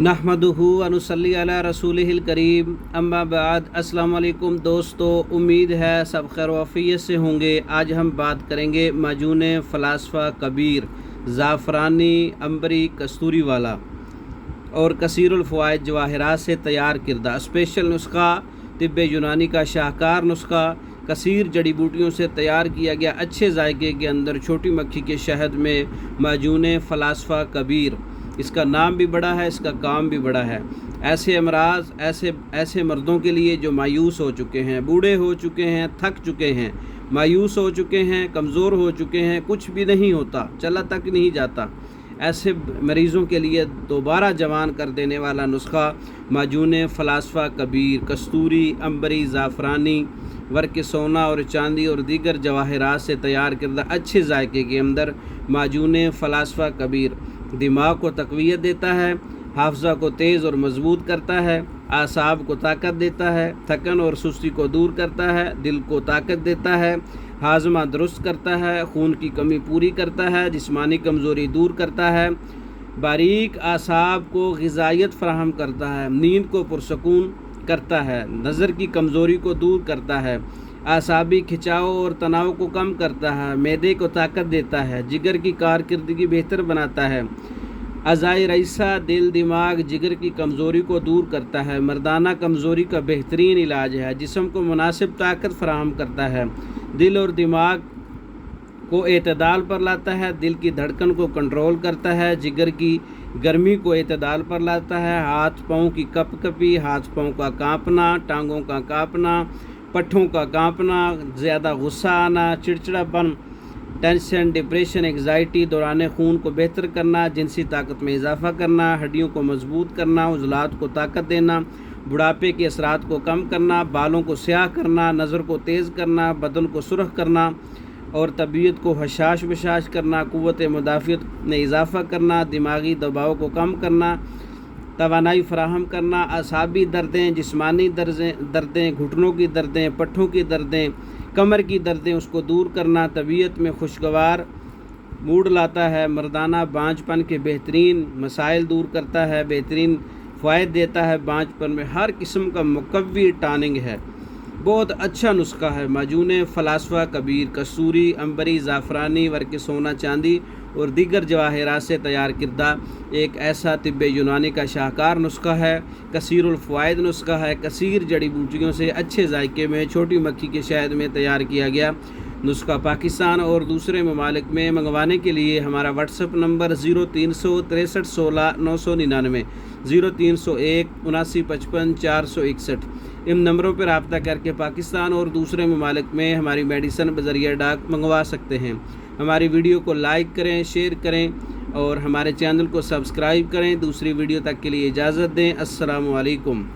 नहमदुहु व नुसल्ली अला रसूलिहिल करीम अम्मा बाद। अस्सलाम वालेकुम दोस्तों, उम्मीद है सब खैर वफ़ियत से होंगे। आज हम बात करेंगे माजून फ़लासफ़ा कबीर ज़ाफ़रानी अंबरी कस्तूरी वाला और कसीरुल फ़वाइद जवाहिरात से तैयार किरदा स्पेशल नुस्खा, तिब्बे यूनानी का शाहकार नुस्खा, कसीर जड़ी बूटियों से तैयार किया गया अच्छे जायके के अंदर छोटी मक्खी के शहद में माजून फ़लासफ़ा कबीर। इसका नाम भी बड़ा है, इसका काम भी बड़ा है। ऐसे अमराज, ऐसे मर्दों के लिए जो मायूस हो चुके हैं, बूढ़े हो चुके हैं, थक चुके हैं, मायूस हो चुके हैं, कमज़ोर हो चुके हैं, कुछ भी नहीं होता, चला तक नहीं जाता, ऐसे मरीज़ों के लिए दोबारा जवान कर देने वाला नुस्खा माजून फ़लासफ़ा कबीर कस्तूरी अंबरी ज़ाफ़रानी वर्क सोना और चांदी और दीगर जवाहिरात से तैयार करदा अच्छे जायके के अंदर माजून फ़लासफ़ा कबीर दिमाग को तक़वियत देता है, हाफ़ज़ा को तेज़ और मज़बूत करता है, आसाब को ताकत देता है, थकन और सुस्ती को दूर करता है, दिल को ताकत देता है, हाज़मा दुरुस्त करता है, खून की कमी पूरी करता है, जिस्मानी कमज़ोरी दूर करता है, बारीक आसाब को ग़िज़ायत फ़राहम करता है, नींद को पुरसकून करता है, नज़र की कमज़ोरी को दूर करता है, आसाबी खिंचाव और तनाव को कम करता है, मैदे को ताकत देता है, जिगर की कारकर्दगी बेहतर बनाता है, अज़ाई रईसा दिल दिमाग जिगर की कमज़ोरी को दूर करता है, मर्दाना कमज़ोरी का बेहतरीन इलाज है, जिस्म को मुनासिब ताकत फराहम करता है, दिल और दिमाग को एतदाल पर लाता है, दिल की धड़कन को कंट्रोल करता है, जिगर की गर्मी को एतदाल पर लाता है, हाथ पाँव की कपकपी, हाथ पाँव का काँपना, टांगों का काँपना, पट्ठों का काँपना, ज़्यादा गुस्सा आना, चिड़चिड़ापन, टेंशन, डिप्रेशन, एग्ज़ाइटी, दौरान खून को बेहतर करना, जिनसी ताकत में इजाफ़ा करना, हड्डियों को मजबूत करना, उज़लात को ताकत देना, बुढ़ापे के असरात को कम करना, बालों को स्याह करना, नज़र को तेज़ करना, बदन को सुरख करना और तबीयत को हशाश बशाश करना, क़ुव्वत मुदाफ़ियत में इजाफ़ा करना, दिमागी दबाव को कम करना, तवानाई फ़राहम करना, असाबी दर्दें, जिस्मानी दर्दें, घुटनों की दर्दें, पट्ठों की दर्दें, कमर की दर्दें, उसको दूर करना, तबीयत में खुशगवार मूड लाता है, मर्दाना बांझपन के बेहतरीन मसाइल दूर करता है, बेहतरीन फ़ायदे देता है, बांझपन में हर किस्म का मुकव्वी टानिंग है। बहुत अच्छा नुस्खा है माजून फ़लासफ़ा कबीर कस्तूरी अंबरी ज़ाफ़रानी वर्क सोना चांदी और दीगर जवाहिरात से तैयार किरदा एक ऐसा तिब्बे यूनानी का शाहकार नुस्खा है, कसीरुल फ़वाइद नुस्खा है, कसीर जड़ी बूटियों से अच्छे जायके में छोटी मक्खी के शहद में तैयार किया गया नुस्खा। पाकिस्तान और दूसरे ममालिक में मंगवाने के लिए हमारा व्हाट्सअप नंबर 0363 16 999 0301 7955 461 इन नंबरों पर रब्ता करके पाकिस्तान और दूसरे ममालिक में हमारी मेडिसन बज़रिया डाक मंगवा सकते हैं। हमारी वीडियो को लाइक करें, शेयर करें और हमारे चैनल को सब्सक्राइब करें। दूसरी वीडियो तक के लिए इजाज़त दें। अस्सलामु अलैकुम।